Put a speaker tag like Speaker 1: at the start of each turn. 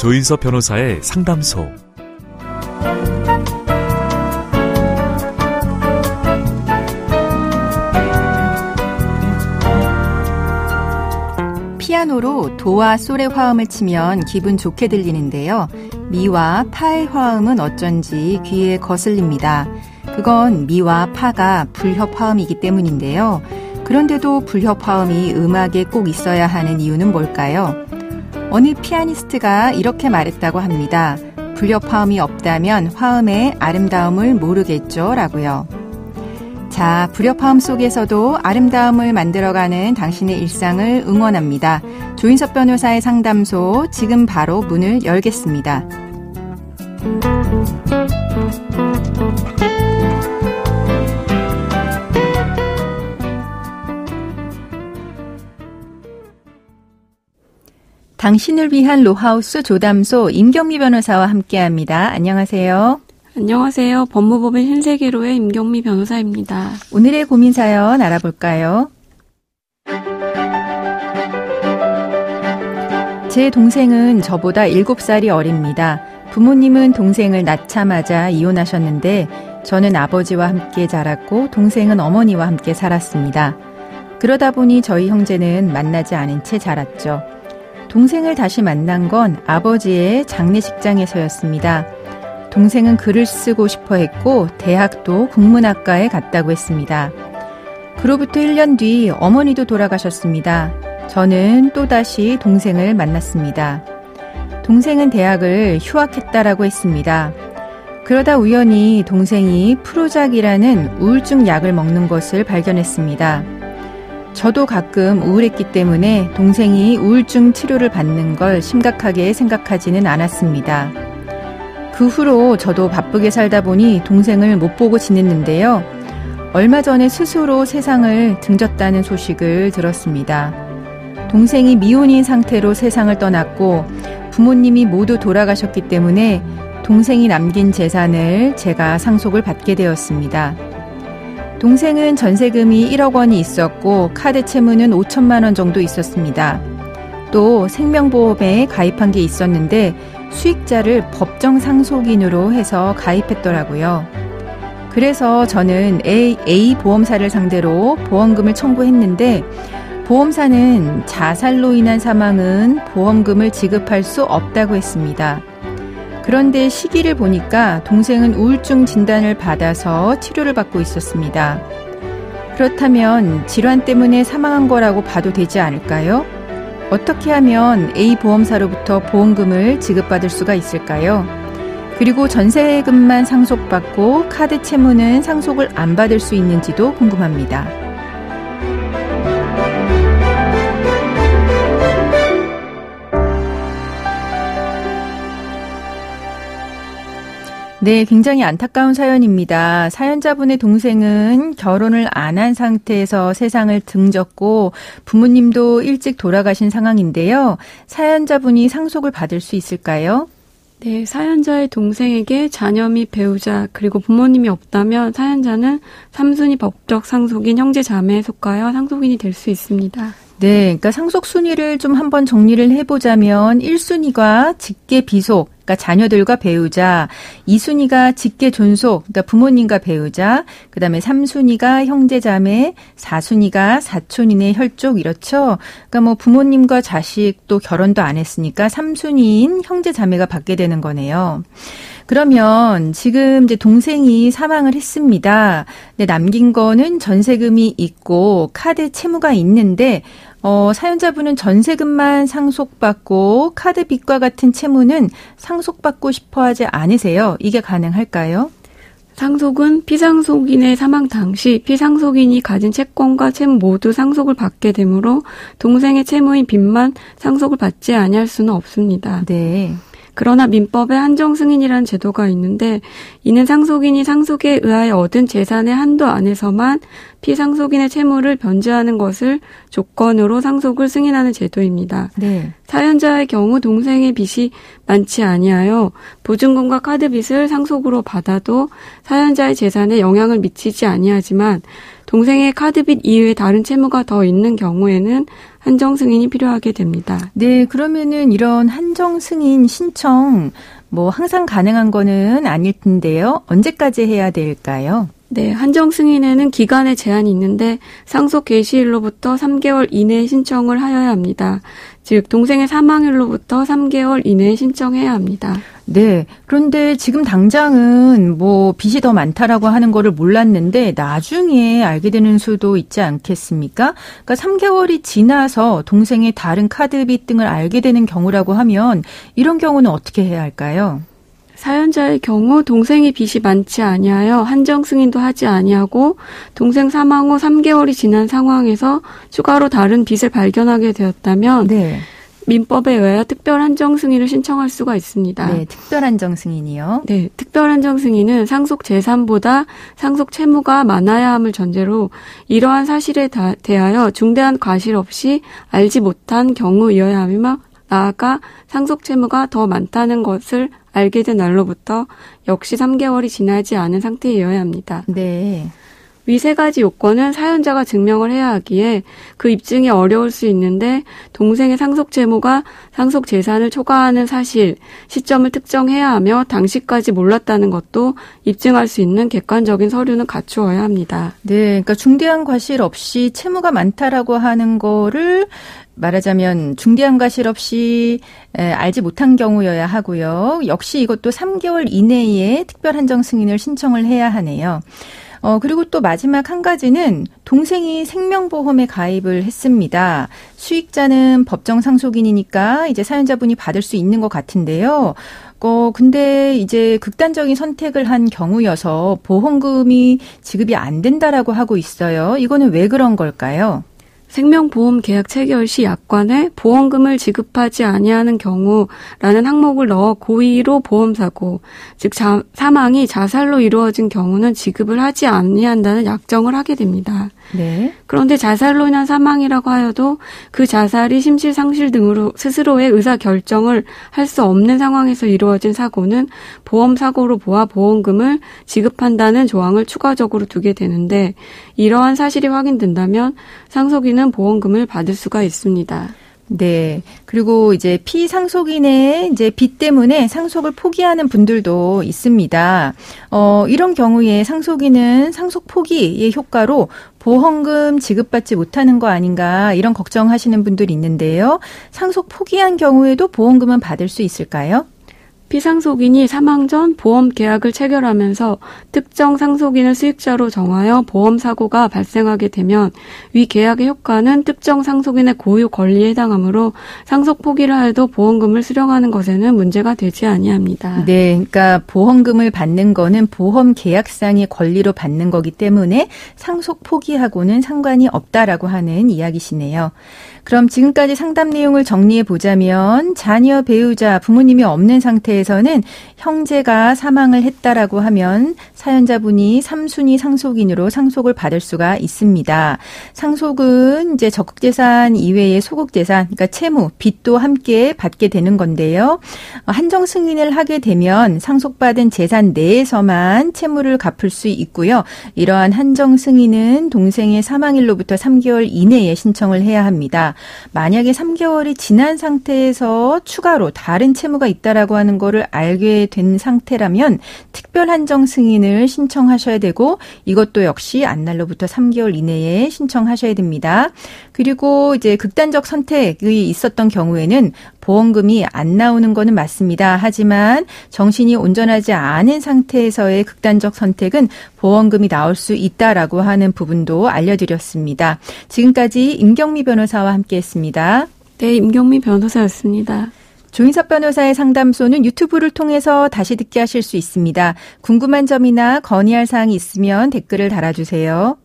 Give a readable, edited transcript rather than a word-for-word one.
Speaker 1: 조인섭 변호사의 상담소.
Speaker 2: 피아노로 도와 솔의 화음을 치면 기분 좋게 들리는데요. 미와 파의 화음은 어쩐지 귀에 거슬립니다. 그건 미와 파가 불협 화음이기 때문인데요. 그런데도 불협 화음이 음악에 꼭 있어야 하는 이유는 뭘까요? 어느 피아니스트가 이렇게 말했다고 합니다. 불협 화음이 없다면 화음의 아름다움을 모르겠죠? 라고요. 자, 불협 화음 속에서도 아름다움을 만들어가는 당신의 일상을 응원합니다. 조인섭 변호사의 상담소, 지금 바로 문을 열겠습니다. 당신을 위한 로하우스 조담소 임경미 변호사와 함께합니다. 안녕하세요.
Speaker 3: 안녕하세요. 법무법인 신세계로의 임경미 변호사입니다.
Speaker 2: 오늘의 고민 사연 알아볼까요? 제 동생은 저보다 7살이 어립니다. 부모님은 동생을 낳자마자 이혼하셨는데 저는 아버지와 함께 자랐고 동생은 어머니와 함께 살았습니다. 그러다 보니 저희 형제는 만나지 않은 채 자랐죠. 동생을 다시 만난 건 아버지의 장례식장에서였습니다. 동생은 글을 쓰고 싶어 했고 대학도 국문학과에 갔다고 했습니다. 그로부터 1년 뒤 어머니도 돌아가셨습니다. 저는 또다시 동생을 만났습니다. 동생은 대학을 휴학했다라고 했습니다. 그러다 우연히 동생이 프로작이라는 우울증 약을 먹는 것을 발견했습니다. 저도 가끔 우울했기 때문에 동생이 우울증 치료를 받는 걸 심각하게 생각하지는 않았습니다. 그 후로 저도 바쁘게 살다 보니 동생을 못 보고 지냈는데요. 얼마 전에 스스로 세상을 등졌다는 소식을 들었습니다. 동생이 미혼인 상태로 세상을 떠났고 부모님이 모두 돌아가셨기 때문에 동생이 남긴 재산을 제가 상속을 받게 되었습니다. 동생은 전세금이 1억 원이 있었고 카드 채무는 5천만 원 정도 있었습니다. 또 생명보험에 가입한 게 있었는데 수익자를 법정 상속인으로 해서 가입했더라고요. 그래서 저는 A 보험사를 상대로 보험금을 청구했는데 보험사는 자살로 인한 사망은 보험금을 지급할 수 없다고 했습니다. 그런데 시기를 보니까 동생은 우울증 진단을 받아서 치료를 받고 있었습니다. 그렇다면 질환 때문에 사망한 거라고 봐도 되지 않을까요? 어떻게 하면 A 보험사로부터 보험금을 지급받을 수가 있을까요? 그리고 전세금만 상속받고 카드 채무는 상속을 안 받을 수 있는지도 궁금합니다. 네, 굉장히 안타까운 사연입니다. 사연자분의 동생은 결혼을 안 한 상태에서 세상을 등졌고 부모님도 일찍 돌아가신 상황인데요. 사연자분이 상속을 받을 수 있을까요?
Speaker 3: 네, 사연자의 동생에게 자녀 및 배우자 그리고 부모님이 없다면 사연자는 3순위 법적 상속인 형제 자매에 속하여 상속인이 될 수 있습니다.
Speaker 2: 네, 그러니까 상속 순위를 좀 한번 정리를 해보자면 1순위가 직계 비속, 그러니까 자녀들과 배우자, 2순위가 직계 존속, 그러니까 부모님과 배우자, 그다음에 3순위가 형제 자매, 4순위가 사촌이네 혈족 이렇죠. 그러니까 뭐 부모님과 자식 또 결혼도 안 했으니까 3순위인 형제 자매가 받게 되는 거네요. 그러면 지금 이제 동생이 사망을 했습니다. 근데 남긴 거는 전세금이 있고 카드 채무가 있는데 사연자분은 전세금만 상속받고 카드 빚과 같은 채무는 상속받고 싶어 하지 않으세요. 이게 가능할까요?
Speaker 3: 상속은 피상속인의 사망 당시 피상속인이 가진 채권과 채무 모두 상속을 받게 되므로 동생의 채무인 빚만 상속을 받지 아니할 수는 없습니다.
Speaker 2: 네.
Speaker 3: 그러나 민법에 한정승인이라는 제도가 있는데 이는 상속인이 상속에 의하여 얻은 재산의 한도 안에서만 피상속인의 채무를 변제하는 것을 조건으로 상속을 승인하는 제도입니다.
Speaker 2: 네.
Speaker 3: 사연자의 경우 동생의 빚이 많지 아니하여 보증금과 카드 빚을 상속으로 받아도 사연자의 재산에 영향을 미치지 아니하지만 동생의 카드빚 이외에 다른 채무가 더 있는 경우에는 한정 승인이 필요하게 됩니다.
Speaker 2: 네, 그러면은 이런 한정 승인 신청 항상 가능한 거는 아닐 텐데요. 언제까지 해야 될까요?
Speaker 3: 네, 한정 승인에는 기간의 제한이 있는데 상속 개시일로부터 3개월 이내에 신청을 하여야 합니다. 즉 동생의 사망일로부터 3개월 이내에 신청해야 합니다.
Speaker 2: 네, 그런데 지금 당장은 빚이 더 많다라고 하는 거를 몰랐는데 나중에 알게 되는 수도 있지 않겠습니까? 그러니까 3개월이 지나서 동생의 다른 카드빚 등을 알게 되는 경우라고 하면 이런 경우는 어떻게 해야 할까요?
Speaker 3: 사연자의 경우 동생이 빚이 많지 아니하여 한정 승인도 하지 아니하고 동생 사망 후 3개월이 지난 상황에서 추가로 다른 빚을 발견하게 되었다면
Speaker 2: 네.
Speaker 3: 민법에 의하여 특별 한정 승인을 신청할 수가 있습니다.
Speaker 2: 네, 특별 한정 승인이요.
Speaker 3: 네, 특별 한정 승인은 상속 재산보다 상속 채무가 많아야 함을 전제로 이러한 사실에 대하여 중대한 과실 없이 알지 못한 경우이어야 하며 나아가 상속 채무가 더 많다는 것을 알게 된 날로부터 역시 3개월이 지나지 않은 상태이어야 합니다.
Speaker 2: 네.
Speaker 3: 위 세 가지 요건은 사연자가 증명을 해야 하기에 그 입증이 어려울 수 있는데 동생의 상속 채무가 상속 재산을 초과하는 사실, 시점을 특정해야 하며 당시까지 몰랐다는 것도 입증할 수 있는 객관적인 서류는 갖추어야 합니다.
Speaker 2: 네, 그러니까 중대한 과실 없이 채무가 많다라고 하는 거를 말하자면 중대한 과실 없이 알지 못한 경우여야 하고요. 역시 이것도 3개월 이내에 특별 한정 승인을 신청을 해야 하네요. 그리고 또 마지막 한 가지는 동생이 생명보험에 가입을 했습니다. 수익자는 법정 상속인이니까 이제 사연자분이 받을 수 있는 것 같은데요. 근데 이제 극단적인 선택을 한 경우여서 보험금이 지급이 안 된다라고 하고 있어요. 이거는 왜 그런 걸까요?
Speaker 3: 생명보험 계약 체결 시 약관에 보험금을 지급하지 아니하는 경우라는 항목을 넣어 고의로 보험사고, 즉 사망이 자살로 이루어진 경우는 지급을 하지 아니한다는 약정을 하게 됩니다.
Speaker 2: 네.
Speaker 3: 그런데 자살로 인한 사망이라고 하여도 그 자살이 심실상실 등으로 스스로의 의사결정을 할 수 없는 상황에서 이루어진 사고는 보험사고로 보아 보험금을 지급한다는 조항을 추가적으로 두게 되는데 이러한 사실이 확인된다면 상속인은 보험금을 받을 수가 있습니다.
Speaker 2: 네. 그리고 이제 피상속인의 이제 빚 때문에 상속을 포기하는 분들도 있습니다. 이런 경우에 상속인은 상속 포기의 효과로 보험금 지급받지 못하는 거 아닌가 이런 걱정하시는 분들이 있는데요. 상속 포기한 경우에도 보험금은 받을 수 있을까요?
Speaker 3: 피상속인이 사망 전 보험 계약을 체결하면서 특정 상속인을 수익자로 정하여 보험 사고가 발생하게 되면 위 계약의 효과는 특정 상속인의 고유 권리에 해당하므로 상속 포기를 하여도 보험금을 수령하는 것에는 문제가 되지 아니합니다.
Speaker 2: 네, 그러니까 보험금을 받는 거는 보험 계약상의 권리로 받는 거기 때문에 상속 포기하고는 상관이 없다라고 하는 이야기시네요. 그럼 지금까지 상담 내용을 정리해 보자면 자녀, 배우자, 부모님이 없는 상태에서는 형제가 사망을 했다라고 하면 사연자분이 3순위 상속인으로 상속을 받을 수가 있습니다. 상속은 이제 적극재산 이외의 소극재산, 그러니까 채무, 빚도 함께 받게 되는 건데요. 한정 승인을 하게 되면 상속받은 재산 내에서만 채무를 갚을 수 있고요. 이러한 한정 승인은 동생의 사망일로부터 3개월 이내에 신청을 해야 합니다. 만약에 3개월이 지난 상태에서 추가로 다른 채무가 있다라고 하는 거를 알게 된 상태라면 특별 한정 승인을 신청하셔야 되고 이것도 역시 안날로부터 3개월 이내에 신청하셔야 됩니다. 그리고 이제 극단적 선택이 있었던 경우에는 보험금이 안 나오는 거는 맞습니다. 하지만 정신이 온전하지 않은 상태에서의 극단적 선택은 보험금이 나올 수 있다라고 하는 부분도 알려드렸습니다. 지금까지 임경미 변호사와 함께했습니다.
Speaker 3: 네, 임경미 변호사였습니다.
Speaker 2: 조인섭 변호사의 상담소는 유튜브를 통해서 다시 듣게 하실 수 있습니다. 궁금한 점이나 건의할 사항이 있으면 댓글을 달아주세요.